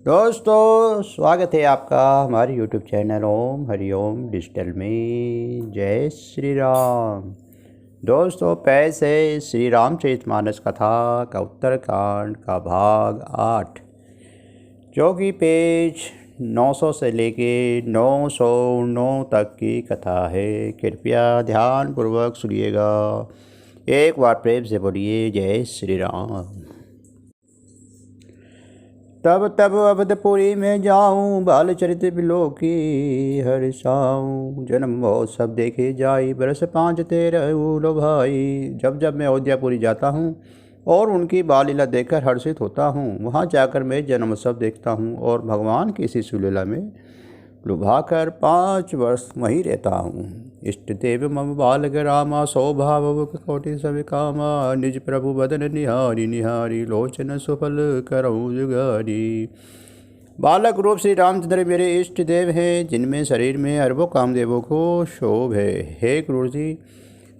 दोस्तों स्वागत है आपका हमारे यूट्यूब चैनल ओम हरिओम डिजिटल में। जय श्री राम। दोस्तों पैसे श्री रामचरितमानस कथा का उत्तरकांड का भाग 8 जो कि पेज 900 से लेके 909 तक की कथा है। कृपया ध्यानपूर्वक सुनिएगा। एक बार प्रेम से बोलिए जय श्री राम। तब तब अवधपुरी में जाऊँ, बालचरित बिलोकी हर्षाऊँ। जन्म महोत्सव देखे जाई, बरस 5-13 लो भाई। जब जब मैं अयोध्यापुरी जाता हूँ और उनकी बाल लीला देखकर हर्षित होता हूँ, वहाँ जाकर मैं जन्मोत्सव देखता हूँ और भगवान की इसी सुलीला में लुभाकर 5 वर्ष वहीं रहता हूँ। इष्ट देव मम बालक रामा, स्वभाव कोटि सब कामा। निज प्रभु बदन निहारी निहारी, लोचन सुफल करऊँ जुगारी। बालक रूप श्री रामचंद्र मेरे इष्ट देव हैं, जिनमें शरीर में अरबों कामदेवों को शोभ है। हे क्रूर जी,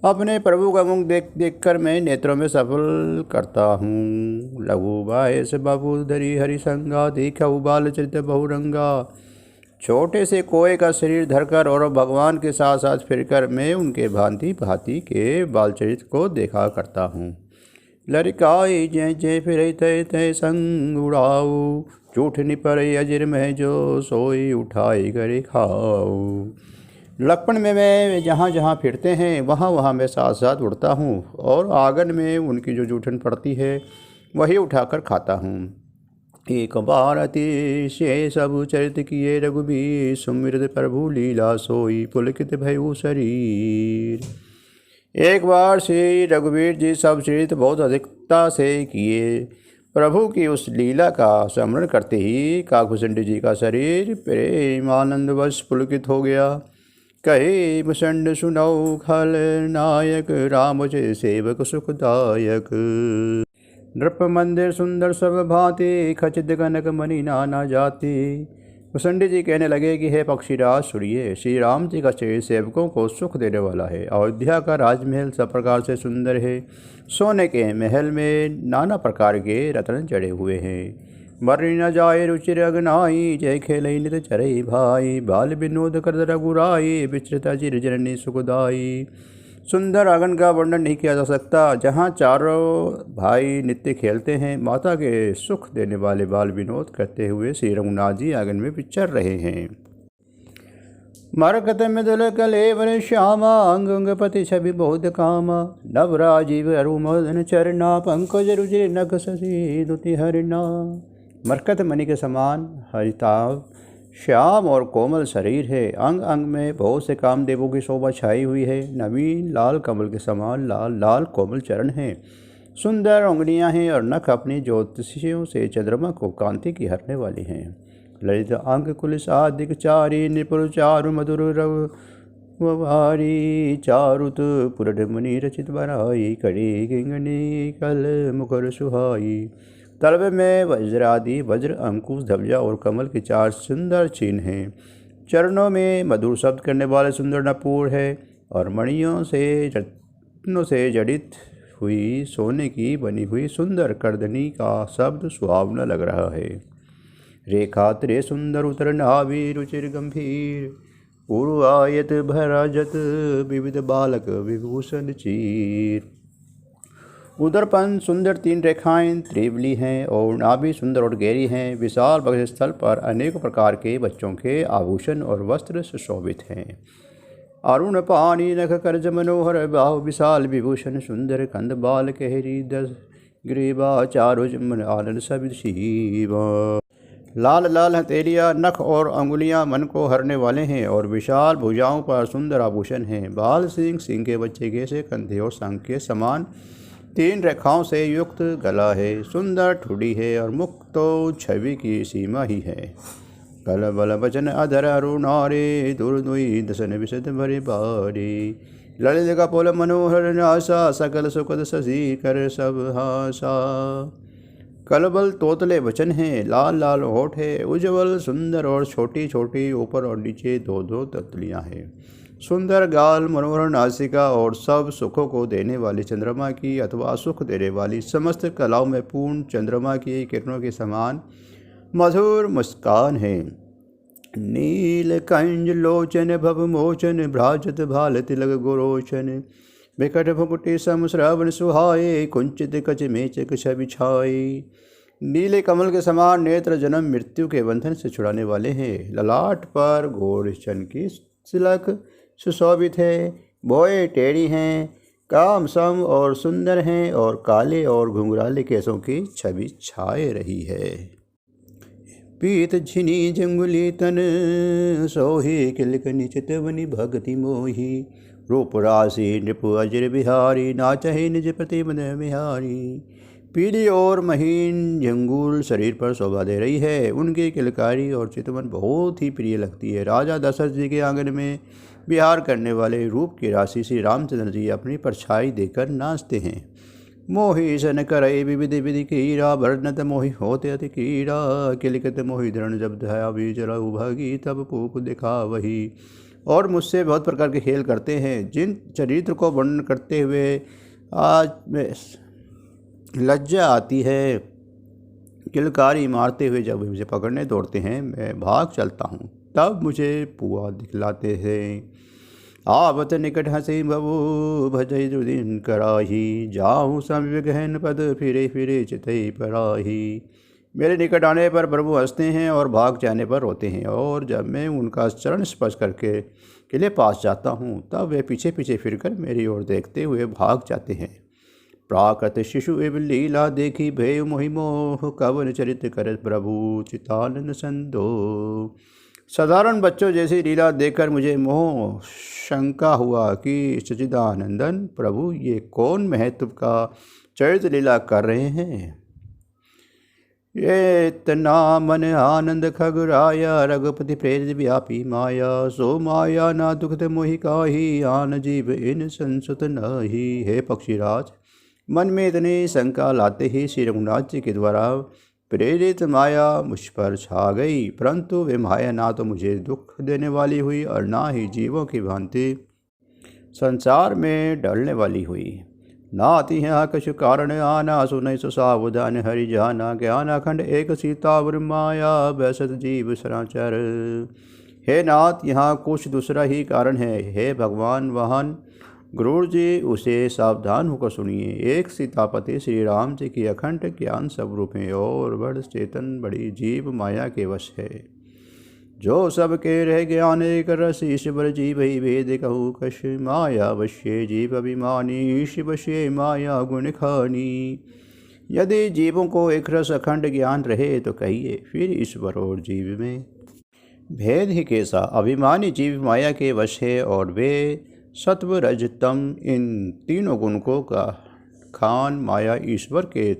अपने प्रभु का मुख देख देख कर मैं नेत्रों में सफल करता हूँ। लघु बायस बाबू धरी हरिसंगा, देखा बालचरित बहुरंगा। छोटे से कोए का शरीर धरकर और भगवान के साथ साथ फिरकर मैं उनके भांति भांति के बालचरित को देखा करता हूँ। लड़काई जय जय फिर तय तय संग उड़ाऊ, झूठ निपर अजर में जो सोई उठाई करे खाऊ। लक्ष्मण में मैं जहाँ जहाँ फिरते हैं वहाँ वहाँ मैं साथ साथ उड़ता हूँ और आंगन में उनकी जो जूठन पड़ती है वही उठाकर खाता हूँ। एक बार अतिशय सब चरित किए रघुबीर, सुमिरत प्रभु लीला सोई पुलकित भयउ शरीर। एक बार श्री रघुवीर जी सब चरित बहुत अधिकता से किए। प्रभु की उस लीला का स्मरण करते ही काकभूषण जी का शरीर प्रेमानंदवश पुलकित हो गया। कहे भूषण सुनौ खल नायक, राम जय सेवक सुखदायक। नृप मंदिर सुंदर सब भांति, खचित कनक मणि नाना जाति। भूषण जी कहने लगे कि हे पक्षीराज सुनिए, श्री राम जी का शरीर सेवकों को सुख देने वाला है। अयोध्या का राजमहल सब प्रकार से सुंदर है। सोने के महल में नाना प्रकार के रत्न जड़े हुए हैं। मरि न जाए रुचिर अगनाई, जय खेलई नित चरई भाई। बाल विनोद कर रघुराई, विचृता चिर जननी सुखदाई। सुंदर आंगन का वर्णन नहीं किया जा सकता, जहाँ चारों भाई नित्य खेलते हैं। माता के सुख देने वाले बाल विनोद करते हुए श्री रघुनाथ जी आंगन में विचर रहे हैं। मरकत मृदुल कलेवर श्यामा, अंग अंग पति छवि बहुत कामा। नव राजीव अरुमोदन चरना, पंकज रुचिर नख शशि दुति हरिणा। मरकत मणि के समान हरिताभ श्याम और कोमल शरीर है। अंग अंग में बहुत से कामदेवों की शोभा छाई हुई है। नवीन लाल कमल के समान लाल लाल कोमल चरण हैं। सुंदर उंगलियां हैं और नख अपनी ज्योतिषियों से चंद्रमा को कांति की हरने वाली हैं। ललित अंग कुलिस आदिक चारी, निपुर चारु मधुर रवारी। चारुत पुरड मुनि रचित बनाई, कड़ी किंगनी कल मुखर सुहाई। तलब में वज्र आदि वज्र, अंकुश, ध्वजा और कमल के 4 सुंदर चिन्ह हैं। चरणों में मधुर शब्द करने वाले सुंदर नपुर है और मणियों से रत्नों से जड़ित हुई सोने की बनी हुई सुंदर करदनी का शब्द सुहावना लग रहा है। रेखा त्रे सुंदर उतर नाभि, रुचिर गंभीर। पूर्वायत भराजत विविध बालक विभूषण चीर। उदरपन सुंदर 3 रेखाएं त्रिवली हैं और नाभि सुंदर और गहरी हैं। विशाल वक्षस्थल पर अनेक प्रकार के बच्चों के आभूषण और वस्त्र सुशोभित हैं। अरुण पानी नख करज मनोहर, बाहु विशाल विभूषण सुंदर। कंद बाल कहरी 10 ग्रीवा, चारु जमन आनंद सब शिवा। लाल लाल हथेलियाँ, नख और अंगुलियाँ मन को हरने वाले हैं और विशाल भुजाओं पर सुंदर आभूषण हैं। बाल सिंह के बच्चे जैसे कंधे और शंख के समान 3 रेखाओं से युक्त गला है। सुंदर ठुडी है और मुख तो छवि की सीमा ही है। कल बल वचन अधर अरुणारे, दुर्दुई दसन विशद भरे बारी। ललित कपोल मनोहर नासा, सकल सुखद शशि कर सब हासा। कलबल तोतले वचन हैं, लाल लाल होठ है, उज्ज्वल सुंदर और छोटी छोटी ऊपर और नीचे 2-2 ततलियाँ हैं। सुंदर गाल, मनोहर नासिका और सब सुखों को देने वाली चंद्रमा की अथवा सुख देने वाली समस्त कलाओं में पूर्ण चंद्रमा की किरणों के समान मधुर मुस्कान है। नील कंज लोचन भव मोचन भ्राजत भाल तिलक गोरोचन। विकट भुकुटी सम श्रवण सुहाए कुंचित कच मेचक छवि छाए। नीले कमल के समान नेत्र जन्म मृत्यु के बंधन से छुड़ाने वाले हैं। ललाट पर गोरचन की तिलक सुशोभित है। भौएं टेढ़ी हैं, काम सम और सुंदर हैं और काले और घुंघराले केसों की छवि छाए रही है। पीत झिनी जंगुली तन सोही किलक निचित वनि भगति मोही। रूप राशि नृप अजर बिहारी नाचहि निज प्रति मन बिहारी। पीली और महीन झंगूल शरीर पर शोभा दे रही है। उनकी किलकारी और चितवन बहुत ही प्रिय लगती है। राजा दशरथ जी के आंगन में विहार करने वाले रूप की राशि श्री रामचंद्र जी अपनी परछाई देकर नाचते हैं। मोहि सन करई विविधि विधि कीरा वर्णत मोहि होते अति कीरा। किलिकत मोहि दृढ़ जब धया बीजरा उभागी तब पूप दिखा वही। और मुझसे बहुत प्रकार के खेल करते हैं। जिन चरित्र को वर्णन करते हुए आज में लज्जा आती है, किलकारी मारते हुए जब मुझे पकड़ने दौड़ते हैं, मैं भाग चलता हूँ, तब मुझे पुआ दिखलाते हैं। आवत निकट हंसी बबू भजई दुदिन कराही। जाऊँ सम गहन पद फिरे फिरे चितई पराही। मेरे निकट आने पर प्रभु हंसते हैं और भाग जाने पर रोते हैं। और जब मैं उनका चरण स्पर्श करके किले पास जाता हूँ, तब वे पीछे पीछे फिरकर मेरी ओर देखते हुए भाग जाते हैं। प्राकृत शिशु एवं लीला देखी भय मोहि मोह। कवन चरित करत प्रभु चितानंद संदो। साधारण बच्चों जैसी लीला देखकर मुझे मोह शंका हुआ कि सच्चिदानंदन प्रभु ये कौन महत्व का चरित्र लीला कर रहे हैं। ये इतना मन आनंद खगराया रघुपति प्रेरित व्यापी माया। सो माया ना दुखत मोहि काहि आन जीव इन संसुत नाही। हे पक्षीराज, मन में इतनी शंका लाते ही श्री रघुनाथ जी के द्वारा प्रेरित माया मुझ पर छा गई। परंतु वे माया ना तो मुझे दुख देने वाली हुई और ना ही जीवों की भांति संसार में डलने वाली हुई। नाति यहाँ कछु कारण आना सुनय सो सावधान हरि जाना। ज्ञान अखंड एक सीतावर माया बैसत जीव सराचर। हे नाथ, यहाँ कुछ दूसरा ही कारण है। हे भगवान वाहन गुरु जी, उसे सावधान होकर सुनिए। एक सीतापति श्री राम जी की अखंड ज्ञान स्वरूप है और बड़ चेतन बड़ी जीव माया के वश है। जो सबके रह ज्ञान एक रस ईश्वर जीव ही भेद कहू कश। माया वश्य जीव अभिमानी ईश वश्य माया गुण खानी। यदि जीवों को एक रस अखंड ज्ञान रहे तो कहिए फिर ईश्वर और जीव में भेद ही कैसा। अभिमानी जीव माया के वश है और वे सत्व रज तम इन तीनों गुणों का खान माया ईश्वर के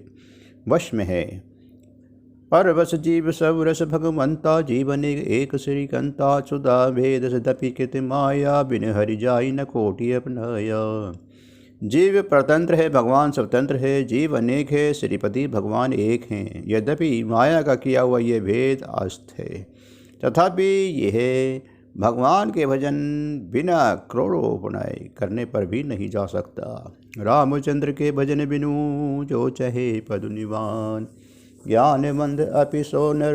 वश में है। पर बस जीव सब रस भगवंता जीवन एक श्रीकंता। चुदा भेद सदपि कृत माया बिन हरि जाई न कोटि अपनाया। जीव परतंत्र है, भगवान स्वतंत्र है। जीव अनेक है, श्रीपति भगवान एक हैं। यद्यपि माया का किया हुआ ये भेद अस्त है, तथापि यह भगवान के भजन बिना करोड़ों पुनाई करने पर भी नहीं जा सकता। रामचंद्र के भजन बिनु जो चहे पद निवान। ज्ञान मंद अपि सो नर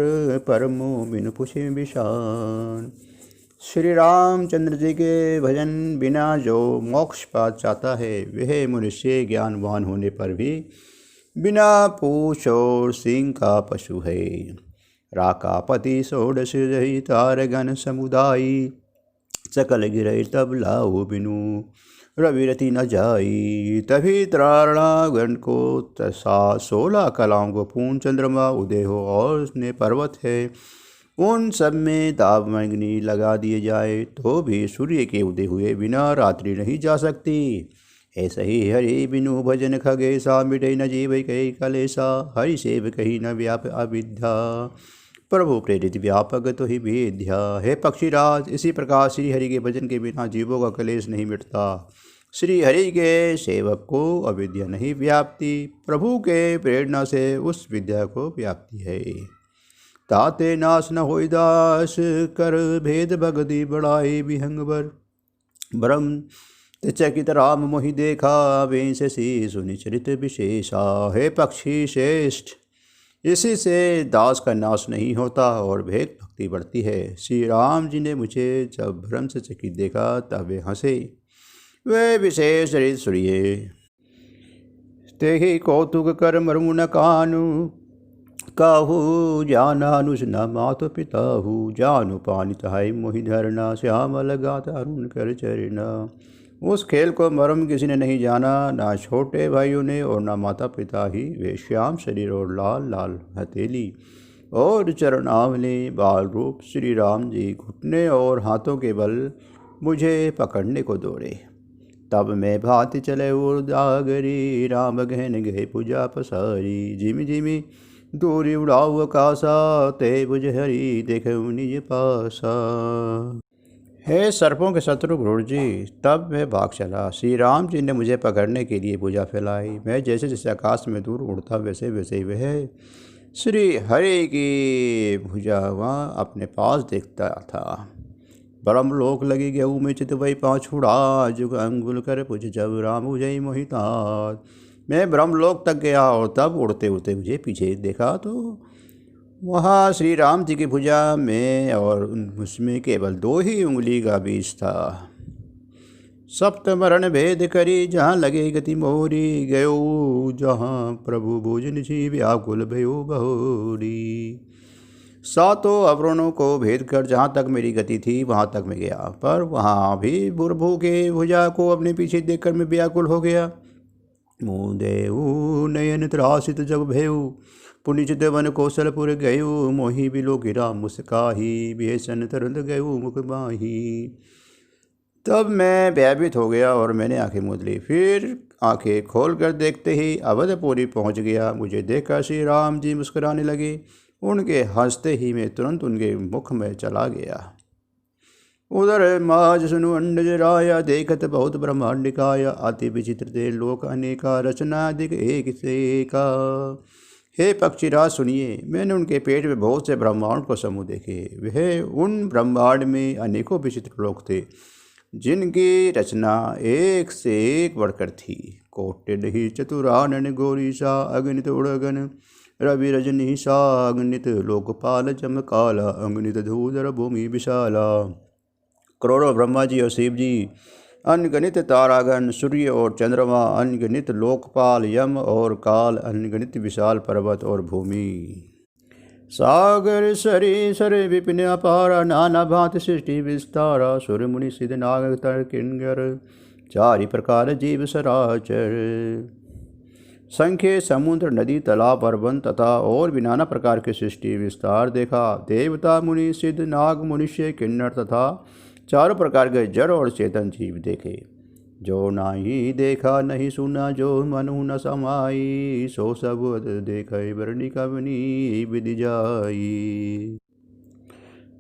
परमो बिनु पुछे विशान। श्री रामचंद्र जी के भजन बिना जो मोक्ष पा चाहता है, वह मनुष्य ज्ञानवान होने पर भी बिना पूछ और सिंह का पशु है। राकापति षोडश रही तारगण समुदायी। सकल गिरई तब लाऊ बिनु रविरति न जाई। तभी त्राणागण को तसा 16 कलाओं को पूर्ण चंद्रमा उदय हो और उसने पर्वत है, उन सब में दावाग्नि लगा दिए जाए तो भी सूर्य के उदय हुए बिना रात्रि नहीं जा सकती। ऐसा ही हरि बिनु भजन खगेशा मिटे न जीव कई कलेशा। हरि सेव कही न व्याप अविद्या प्रभु प्रेरित व्यापक तो ही वेद्या। हे पक्षीराज, इसी प्रकार श्री हरि के भजन के बिना जीवों का कलेश नहीं मिटता। श्री हरि के सेवक को अविद्या नहीं व्याप्ति, प्रभु के प्रेरणा से उस विद्या को व्याप्ति है। ताते नाश न होई दास कर भेद भगति बढ़ाई विहंगवर। ब्रह्म चकित राम मोहि देखा वेंशसी सुनिचरित विशेषा। हे पक्षी श्रेष्ठ, इसी से दास का नाश नहीं होता और भेद भक्ति बढ़ती है। श्री राम जी ने मुझे जब भ्रम से चकित देखा तब वे हंसे। वे विशेष रीत सुनिए। तेहि कौतुक कर मरमु न कानु, काहू जानानुज न मातु पिताहु, जानु पानित है मोहि धरना, श्यामल गात अरुण कर चरना। उस खेल को मरम किसी ने नहीं जाना, ना छोटे भाइयों ने और ना माता पिता ही। वे श्याम शरीर और लाल लाल हथेली और चरणावली बाल रूप श्री राम जी घुटने और हाथों के बल मुझे पकड़ने को दौड़े। तब मैं भांति चले उदागरी, राम गहन गए पूजा पसारी। जिमि जिमि दूरी उड़ाऊ आकाशा, ते बुझ हरि देखऊँ निज पासा। हे सर्पों के शत्रु क्रूर जी, तब मैं भाग चला। श्री राम जी ने मुझे पकड़ने के लिए भुजा फैलाई। मैं जैसे जैसे आकाश में दूर उड़ता वैसे वैसे वह श्री हरि की भुजा वहाँ अपने पास देखता था। ब्रह्मलोक लगी गेहूँ में चित वही पाँच छुड़ा, जुग अंगुल कर पुछ जब राम उजय मोहितात। मैं ब्रह्मलोक तक गया और तब उड़ते उड़ते मुझे पीछे देखा तो वहाँ श्री राम जी की भुजा में और उसमें केवल 2 ही उंगली का बीच था। सप्तमरण भेद करी जहाँ लगे गति मोरी, गयो जहाँ प्रभु भोजन जी व्याकुल भयो बहोरी। 7 अवरोणों को भेद कर जहाँ तक मेरी गति थी वहाँ तक मैं गया, पर वहाँ भी बुरभू के भुजा को अपने पीछे देखकर मैं व्याकुल हो गया। मुँह देऊ नयन त्रासित जब भेऊ, पुनिच वन कौशलपुर गयु, मोहि बिलो गिरा मुस्काही, बेसन तुरंत गयु मुख माही। तब मैं भयभीत हो गया और मैंने आंखें मूंद ली। फिर आंखें खोलकर देखते ही अवधपुरी पहुंच गया। मुझे देखकर श्री राम जी मुस्कुराने लगे। उनके हंसते ही मैं तुरंत उनके मुख में चला गया। उधर माज सुनु अंडज राया, देखत बहुत ब्रह्मांड काया, अति विचित्र ते लोक अनेका, रचना अधिक एक से एका। हे पक्षीराज सुनिए, मैंने उनके पेट में बहुत से ब्रह्मांड को समूह देखे। वह उन ब्रह्मांड में अनेकों विचित्र लोक थे जिनकी रचना एक से एक बढ़कर थी। कोटिल ही चतुरानन गौरीशा, अगणित उड़गन रवि रजनी सा, अगणित लोकपाल चमकाला, अगणित धूधर भूमि विशाला। करोड़ों ब्रह्मा जी और शिव जी, अनगणित तारागण, सूर्य और चंद्रमा, अनगणित लोकपाल यम और काल, अनगणित विशाल पर्वत और भूमि। सागर सरी सर विपिन अपारा, नाना भांति सृष्टि विस्तारा, सुर मुनि सिद्ध नाग तर किन्नर, 4 प्रकार जीव सराचर। संख्य समुद्र नदी तालाब पर्वत तथा और भी नाना प्रकार के सृष्टि विस्तार देखा। देवता मुनि सिद्ध नाग मनुष्य किन्नर तथा 4 प्रकार के जड़ और चेतन जीव देखे। जो नाही देखा नहीं सुना, जो मनु न समाई, सो सब देखे वर्णि कवनी विधि जाई।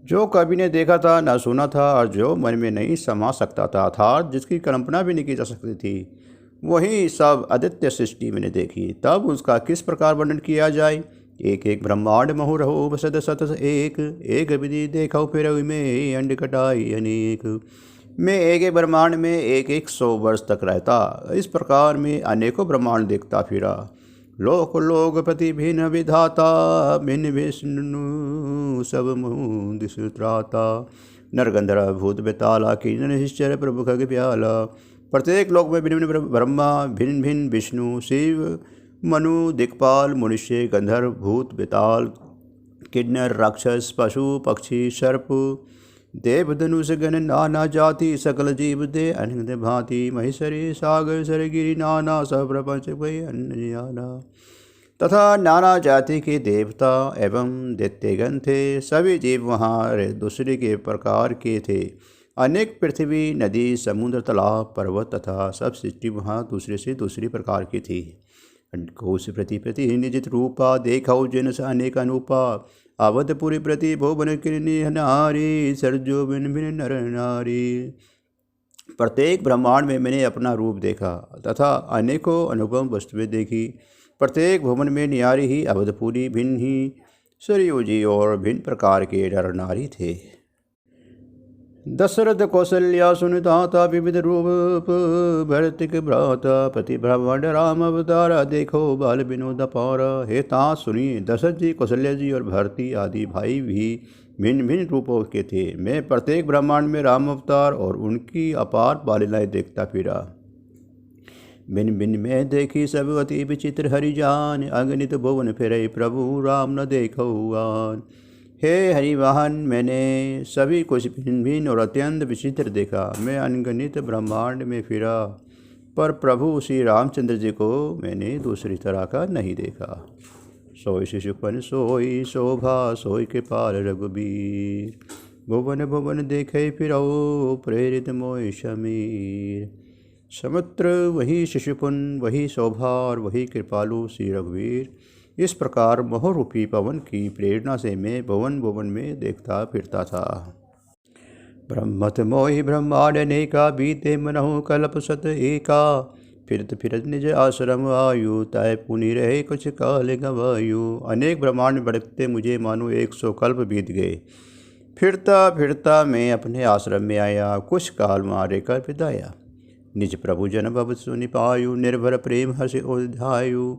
जो कभी ने देखा था न सुना था और जो मन में नहीं समा सकता था, अर्थात जिसकी कल्पना भी नहीं की जा सकती थी, वही सब आदित्य सृष्टि मैंने देखी। तब उसका किस प्रकार वर्णन किया जाए। एक एक ब्रह्मांड महु रहो बसद सत एक, एक विधि देखो फिर में अंड कटाई अनेक। मैं एक एक ब्रह्मांड में एक एक 100 वर्ष तक रहता। इस प्रकार मैं अनेकों ब्रह्मांड देखता फिरा। लोक लोक प्रति भिन्न विधाता, भिन्न विष्णु सब मुँह दिस त्राता। नरगंधर्व भूत बेताला, किन्नर निश्चर प्रभु खग प्याला। प्रत्येक लोक में भिन्न भिन्न ब्रह्मा, भिन्न भिन्न विष्णु, शिव, मनु, दिक्पाल, मनुष्य, गंधर्व, भूत, बेताल, किन्नर, राक्षस, पशु, पक्षी, सर्प, देव, धनुष, गण, नाना जाति, सकल जीव दे अनंत भांति। महेश्वरी, सागर, सरगिरी, नाना सब प्रपंच कोई अन्य जाना। तथा नाना जाति के देवता एवं दैत्यगण थे। सभी जीव वहाँ दूसरे के प्रकार के थे। अनेक पृथ्वी, नदी, समुद्र, तालाब, पर्वत तथा सब सृष्टि वहाँ दूसरे से दूसरी प्रकार की थी। कोश प्रति प्रति निजित रूपा, देखो जिन से अनेक अनूपा। अवधपुरी प्रति भुवन किरनी नारी, सरजो भिन्न भिन्न नर नारी। प्रत्येक ब्रह्मांड में मैंने अपना रूप देखा तथा अनेकों अनुपम वस्तुएं देखी। प्रत्येक भुवन में न्यारी ही अवधपुरी, भिन्न ही सरयू जी और भिन्न प्रकार के नर नारी थे। दशरथ कौशल्या सुनताता विविध रूप भरतिक भ्राता प्रति ब्रह्मांड राम अवतारा देखो बाल विनोद पारा। हे तात सुनिए, दशरथ जी, कौशल्या जी और भारती आदि भाई भी भिन्न भिन्न रूपों के थे। मैं प्रत्येक ब्रह्मांड में राम अवतार और उनकी अपार बालिलाएँ देखता फिरा। भिन्न भिन्न में देखी सब अति विचित्र हरिजान, अगणित भुवन फिरे प्रभु राम न देखो आन। हे हरिवाहन, मैंने सभी कुछ भिन्न भिन्न और अत्यंत विचित्र देखा। मैं अनगणित ब्रह्मांड में फिरा, पर प्रभु श्री रामचंद्र जी को मैंने दूसरी तरह का नहीं देखा। सोई शिशुपन सोई शोभा, सोई कृपाल रघुबीर, भुवन भुवन देखे फिरो प्रेरित मोहि समीर। समुद्र वही शिशुपुन, वही शोभा और वही कृपालु श्री रघुवीर। इस प्रकार मोहरूपी पवन की प्रेरणा से मैं भुवन भुवन में देखता फिरता था। ब्रह्मत मोहि ब्रह्मांड अनेका, बीते मनहु कल्प सत एका। फिरत फिरत निज आश्रम आयु, तय पुनि रहे कुछ काल गवायु। अनेक ब्रह्मांड में भटकते मुझे मानो 100 कल्प बीत गए। फिरता फिरता मैं अपने आश्रम में आया, कुछ काल मारे कर बिताया। निज प्रभु जन भव सुनि पायु, निर्भर प्रेम हर्ष ओधायु।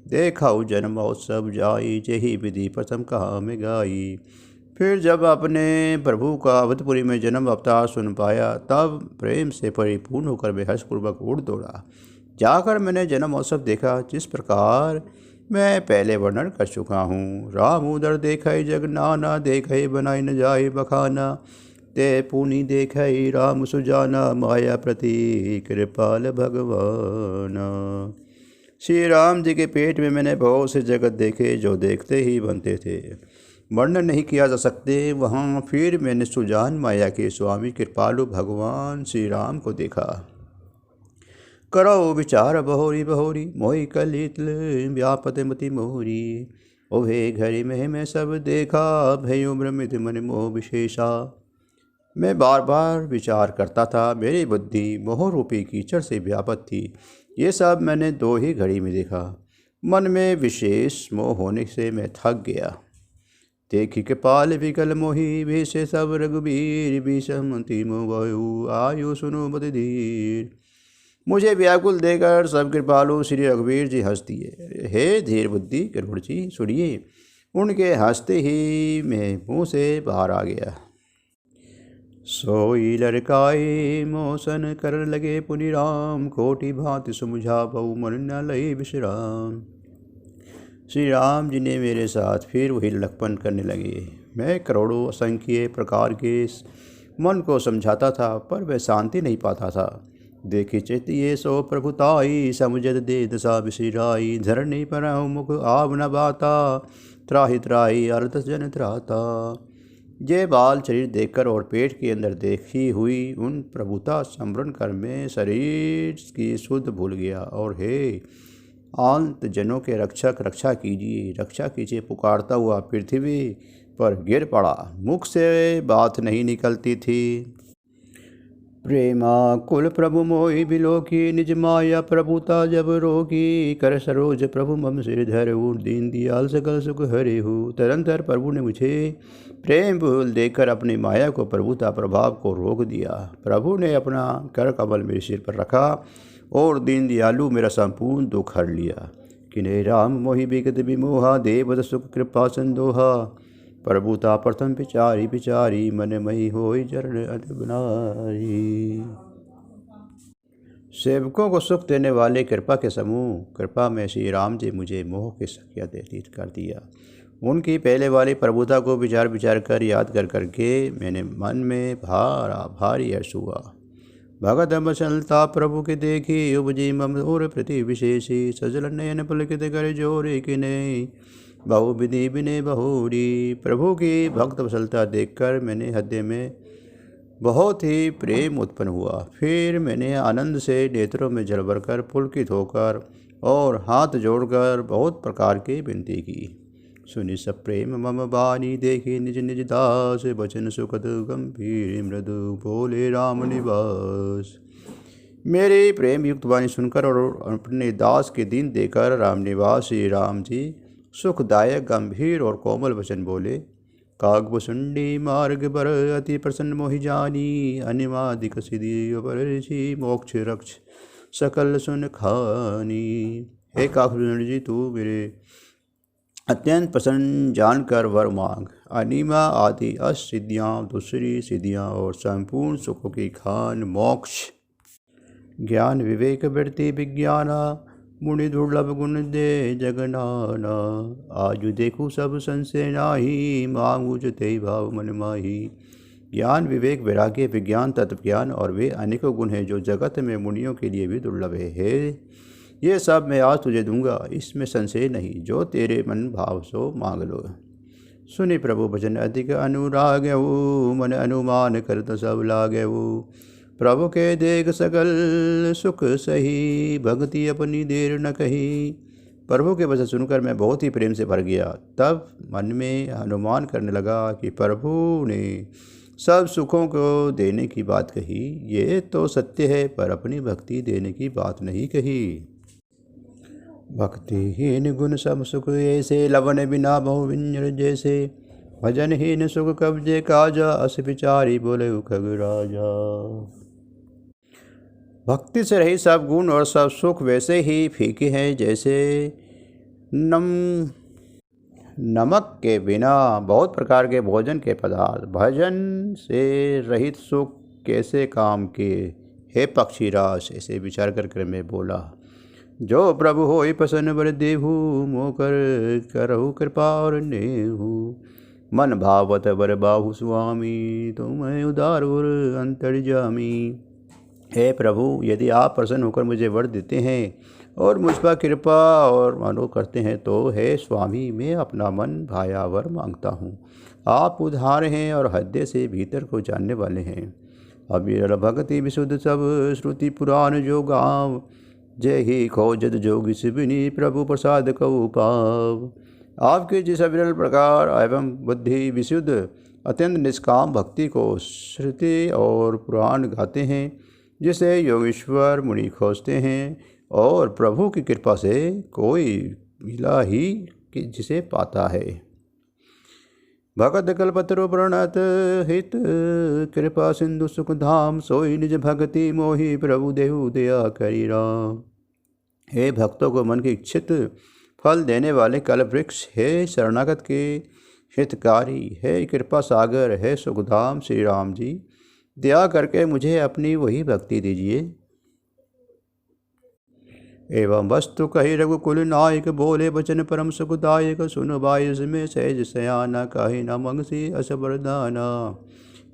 देखाऊ जन्म महोत्सव जाई, जही विधि प्रथम कहा में गाई। फिर जब अपने प्रभु का अवधपुरी में जन्म अवतार सुन पाया, तब प्रेम से परिपूर्ण होकर मैं हर्षपूर्वक उड़ दौड़ा। जाकर मैंने जन्म महोत्सव देखा, जिस प्रकार मैं पहले वर्णन कर चुका हूँ। राम उदर देखे जग नाना, देखे बनाई न जाए बखाना। ते पुनि देखे राम सुजाना, माया प्रति कृपाल भगवान। श्री राम जी के पेट में मैंने बहुत से जगत देखे, जो देखते ही बनते थे, वर्णन नहीं किया जा सकते। वहाँ फिर मैंने सुजान माया के स्वामी कृपालु भगवान श्री राम को देखा। करो विचार बहोरी बहोरी, मोहि कलित व्यापत मति मोहरी। ओहे घरी में मैं सब देखा, भयो भ्रमित मन मोह विशेषा। मैं बार बार विचार करता था, मेरी बुद्धि मोहरूपी कीचड़ से व्यापत थी। ये सब मैंने 2 ही घड़ी में देखा। मन में विशेष मोह होने से मैं थक गया। देखी कृपाल विकल मोही, भेषे सब रघुबीर। विषमति मोह आयु सुनो मत धीर। मुझे व्याकुल देकर सब कृपालु श्री रघुवीर जी हंस दिए। हे धीर बुद्धि गरुड़ जी, सुनिए। उनके हंसते ही मैं मुँह से बाहर आ गया। सोई लड़काए मोसन कर लगे पुनि राम, कोटि भांति सुमुझा बहु मन न लई विश्राम। श्री राम जी ने मेरे साथ फिर वही लड़कपन करने लगे। मैं करोड़ों असंख्य प्रकार के मन को समझाता था, पर वह शांति नहीं पाता था। देखी चेतिए सो प्रभुताई, समुझत दे दशा विशिराई। धरणी पर मुख आव न बाता, त्राहि त्राहि अर्ध जन त्राता। ये बाल शरीर देखकर और पेट के अंदर देखी हुई उन प्रभुता स्मरण कर मैं शरीर की शुद्ध भूल गया। और हे अंत जनों के रक्षक, रक्षा कीजिए, रक्षा कीजिए पुकारता हुआ पृथ्वी पर गिर पड़ा। मुख से बात नहीं निकलती थी। प्रेमा कुल प्रभु मोहि बिलोकी, निज माया प्रभुता जब रोगी। कर सरोज प्रभु मम सिर धरऊ, दीन दयाल सकल सुख हरे हो। तरंतर प्रभु ने मुझे प्रेम भूल देकर अपनी माया को, प्रभुता प्रभाव को रोक दिया। प्रभु ने अपना कर कमल मेरे सिर पर रखा और दीन दयालु मेरा संपूर्ण दुख हर लिया। किन्हे राम मोहि विगत विमोहा, देवत सुख कृपा संदोहा। प्रभुता प्रथम पिचारी पिचारी, मन मही होई चरण अति बनारी। सेवकों को सुख देने वाले कृपा के समूह, कृपा में श्री राम जी मुझे मोह के सख्या व्यतीत कर दिया। उनकी पहले वाली प्रभुता को विचार विचार कर, याद कर करके मैंने मन में भारी हर्ष हुआ। भगत मचलता प्रभु के देखी, उपजी मम और प्रति विशेषी। सजल नयन पुलकित कर जोरे किने, बहु विधि विनय बहुरी। प्रभु की भक्त वसलता देखकर मैंने हृदय में बहुत ही प्रेम उत्पन्न हुआ। फिर मैंने आनंद से नेत्रों में जल भरकर पुलकित होकर और हाथ जोड़कर बहुत प्रकार की विनती की। सुनि सब प्रेम मम बानी, देखी निज निज दास। वचन सुखद गंभीर मृदु, बोले राम निवास। मेरी प्रेम युक्त वाणी सुनकर और अपने दास के दिन देकर राम निवास श्री राम जी सुखदायक गंभीर और कोमल वचन बोले। कागभुसुंडी मार्ग बर अति प्रसन्न मोहि जानी। अनिमादिक सिद्धि पर ऋषि मोक्ष रक्ष सकल सुन खानी। हे कागभुसुंडी जी, तू मेरे अत्यंत प्रसन्न जानकर वर मांग। अनिमा आदि असिद्धियाँ, दूसरी सिद्धियाँ और संपूर्ण सुखों की खान मोक्ष। ज्ञान विवेक वृत्ति विज्ञाना, मुनि दुर्लभ गुण दे जगनाना। आजु देखूँ सब संशय नाही, मांगू जो ते भाव मन माही। ज्ञान विवेक वैराग्य विज्ञान तत्व ज्ञान और वे अनेकों गुण हैं जो जगत में मुनियों के लिए भी दुर्लभ है। ये सब मैं आज तुझे दूंगा, इसमें संशय नहीं। जो तेरे मन भाव सो मांग लो। सुनि प्रभु भजन अधिक अनुराग्यऊ, मन अनुमान करत सब लागेऊ। प्रभु के देख सकल सुख सही, भक्ति अपनी देर न कही। प्रभु के वचन सुनकर मैं बहुत ही प्रेम से भर गया। तब मन में अनुमान करने लगा कि प्रभु ने सब सुखों को देने की बात कही, ये तो सत्य है, पर अपनी भक्ति देने की बात नहीं कही। भक्तिहीन गुण सब सुख ऐसे, लवन बिना बहु विंजर जैसे। भजनहीन सुख कब्जे काजा, अस विचारी बोले खग राजा। भक्ति से रही सब गुण और सब सुख वैसे ही फीके हैं जैसे नमक के बिना बहुत प्रकार के भोजन के पदार्थ। भजन से रहित सुख कैसे काम के, हे पक्षीराज। ऐसे विचार कर मैं बोला, जो प्रभु होई प्रसन्न बर देहु, मोकर करहु कृपा और नेहु। मन भावत बर बाहु स्वामी, तुम उदार और अंतर्जामी। हे प्रभु, यदि आप प्रसन्न होकर मुझे वर देते हैं और मुझ पर कृपा और मानो करते हैं तो हे स्वामी, मैं अपना मन भाया वर मांगता हूँ। आप उधार हैं और हृदय से भीतर को जानने वाले हैं। अविरल भक्ति विशुद्ध सब श्रुति पुराण जो गाँव। जय ही खोजत जोगी शिविनी, प्रभु प्रसाद कऊ पाव। आपके जिस अविरल प्रकार एवं बुद्धि विशुद्ध अत्यंत निष्काम भक्ति को श्रुति और पुराण गाते हैं, जिसे योगेश्वर मुनि खोजते हैं, और प्रभु की कृपा से कोई मिला ही कि जिसे पाता है। भगत कल्पतरु प्रणत हित, कृपा सिंधु सुख धाम। सोई निज भक्ति मोहि, प्रभु देहु दया करी राम। हे भक्तों को मन की इच्छित फल देने वाले कल्प वृक्ष, हे शरणागत के हितकारी, हे कृपा सागर, हे सुखधाम श्री राम जी, दया करके मुझे अपनी वही भक्ति दीजिए। एवं वस्तु कही रघुकुल नायक, बोले वचन परम सुखदायक। सुन बायस में सहज सयाना, कही न मंगसी अस वरदाना।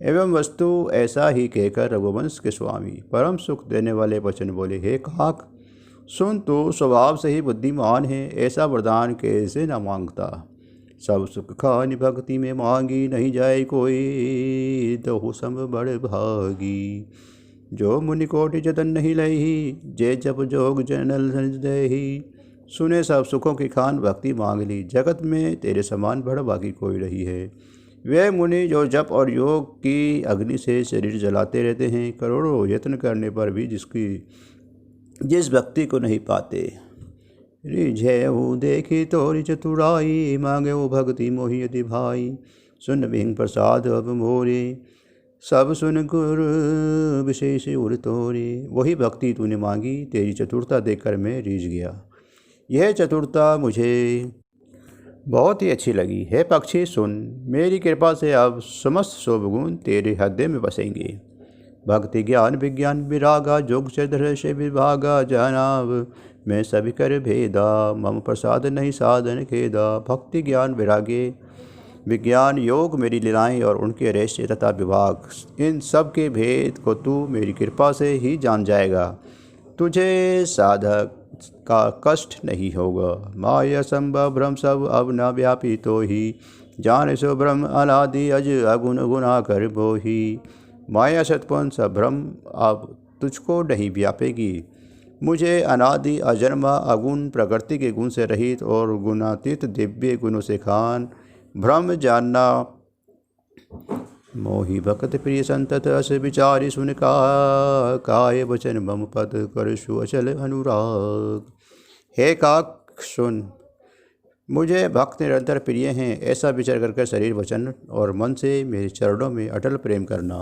एवं वस्तु ऐसा ही कहकर रघुवंश के स्वामी परम सुख देने वाले वचन बोले, हे काक सुन, तो स्वभाव से ही बुद्धिमान है, ऐसा वरदान कैसे न मांगता। सब सुख खानि भक्ति में मांगी, नहीं जाए कोई तो सम बड़ भागी। जो मुनि कोटि जतन नहीं लही, जे जप जोग जनल दही। सुने सब सुखों की खान भक्ति मांग ली, जगत में तेरे समान बड़ बाकी कोई नहीं है। वे मुनि जो जप और योग की अग्नि से शरीर जलाते रहते हैं, करोड़ों यत्न करने पर भी जिस भक्ति को नहीं पाते। रिझेऊ देखी तोरी चतुराई, मांगे वो भक्ति मोहि यदि भाई। सुन बिंग प्रसाद अब मोरे, सब सुन गुर विशेष उर तोरे। वही भक्ति तूने मांगी, तेरी चतुरता देखकर मैं रीझ गया। यह चतुरता मुझे बहुत ही अच्छी लगी। हे पक्षी सुन, मेरी कृपा से अब समस्त शुभ गुण तेरे हृदय में बसेंगे। भक्ति ज्ञान विज्ञान विरागा, जोग चर से विभागा। जनाब मैं सभी कर भेदा, मम प्रसाद नहीं साधन खेदा। भक्ति ज्ञान वैराग्य विज्ञान योग मेरी लीलाएं और उनके रहस्य तथा विभाग, इन सब के भेद को तू मेरी कृपा से ही जान जाएगा। तुझे साधक का कष्ट नहीं होगा। माया संभव भ्रम सब अब न व्यापी तो ही, जान सो ब्रह्म अनादि अज अगुण गुना कर बोही। माया सतपन सब भ्रम अब तुझको नहीं व्यापेगी। मुझे अनादि अजन्मा अगुण प्रकृति के गुण से रहित और गुणातीत दिव्य गुणों से खान भ्रम जानना। मोहि भक्त प्रिय संतत अस विचारी, सुन का काय वचन मम पद कर सुअचल अनुराग। हे काक सुन, मुझे भक्त निरंतर प्रिय हैं, ऐसा विचार करके शरीर वचन और मन से मेरे चरणों में अटल प्रेम करना।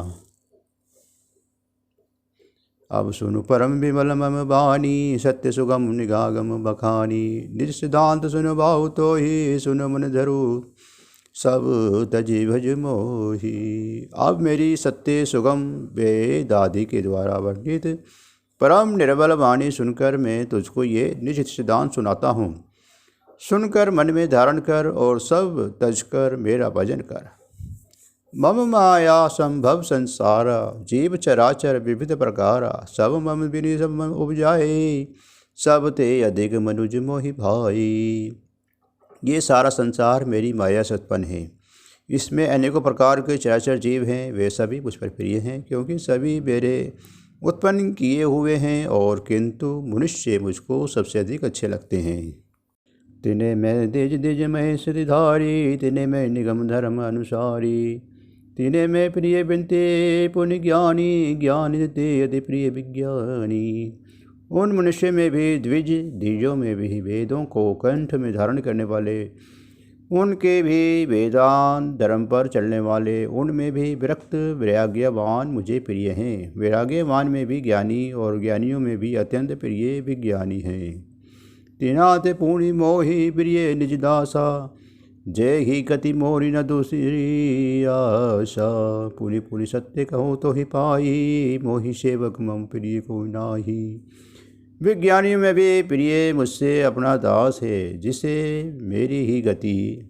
अब सुनु परम विमल मम बानी, सत्य सुगम निगागम बखानी। निज सिद्धांत सुन बाहु तो ही, सुन मन धरु सब तजी भज मोही। अब मेरी सत्य सुगम वेद आदि के द्वारा वर्णित परम निर्बल वाणी सुनकर मैं तुझको ये निज सिद्धांत सुनाता हूँ। सुनकर मन में धारण कर और सब तज कर मेरा भजन कर। मम माया संभव संसार, जीव चराचर विविध प्रकार। सब मम बिनि सब मम उपजाए, सब ते अधिक मनुज मोहि भाई। ये सारा संसार मेरी माया से उत्पन्न है। इसमें अनेकों प्रकार के चराचर जीव हैं, वे सभी मुझ पर प्रिय हैं, क्योंकि सभी मेरे उत्पन्न किए हुए हैं। और किंतु मनुष्य मुझको सबसे अधिक अच्छे लगते हैं। तिने मैं दिज दिज महेश धारी, तिने मैं निगम धर्म अनुसारी। तिने में प्रिय बिनते पुण्य ज्ञानी, ज्ञान देते अति प्रिय विज्ञानी। उन मनुष्य में भी द्विज, द्विजों में भी वेदों को कंठ में धारण करने वाले, उनके भी वेदांत धर्म पर चलने वाले, उनमें भी विरक्त वैराग्यवान मुझे प्रिय हैं। वैराग्यवान में भी ज्ञानी और ज्ञानियों में भी अत्यंत प्रिय विज्ञानी हैं। तिनाते पूर्णि मोहि प्रिय निज दासा, जय ही गति मोरी न दूसरी आशा। पुनि पुनि सत्य कहो तो ही पाई, मोहि सेवक मम प्रिय को नाही। विज्ञानियों में भी प्रिय मुझसे अपना दास है, जिसे मेरी ही गति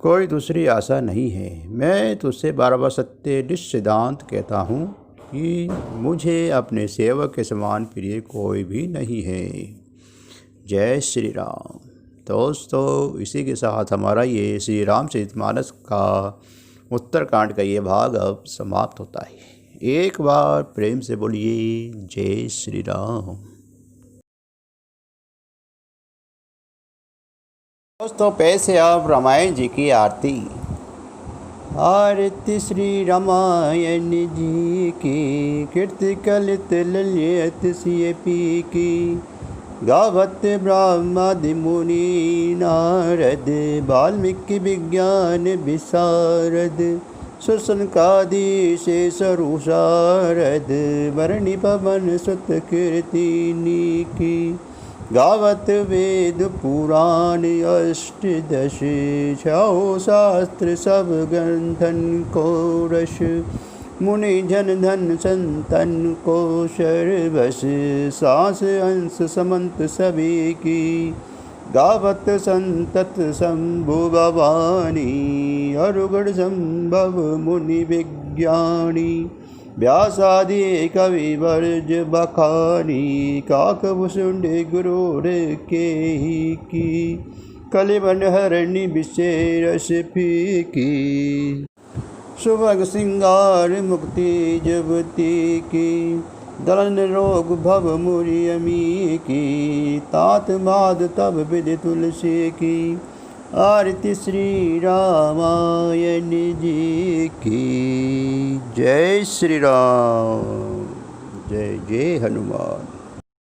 कोई दूसरी आशा नहीं है। मैं तुझसे बार सत्य निश्चिदांत कहता हूँ कि मुझे अपने सेवक के समान प्रिय कोई भी नहीं है। जय श्री राम। दोस्तों, इसी के साथ हमारा ये श्री रामचरितमानस का उत्तरकांड का ये भाग अब समाप्त होता है। एक बार प्रेम से बोलिए जय श्री राम। दोस्तों, पैसे अब रामायण जी की आरती। आरती श्री रामायण जी की, कीर्ति कलित ललित सिय पी की। गावत ब्रह्मादि मुनि नारद, वाल्मीकि विज्ञान विशारद। सुसनकादि शेष रुषारद, वरणी पवन सुत कीर्तिनी की। गावत वेद पुराण अष्टदश, छौ शास्त्र सब ग्रंथन को रस। मुनि जन धन संतन को सर्वस, सांस अंश समंत सभी की। गावत संतत शंभु भवानी, अरुगण संभव मुनि विज्ञानी। व्यासादि कवि वर्ज बखानी, काकभूषुंड गुरुर के ही की। कलिबन हरणी विशेष फीकी, सुभग सिंगार मुक्ति जुबती की। दलन रोग भव मुरि अमी की, तात माद तब विधि तुलसी की। आरती श्री रामायण जी की। जय श्री राम। जय जय हनुमान।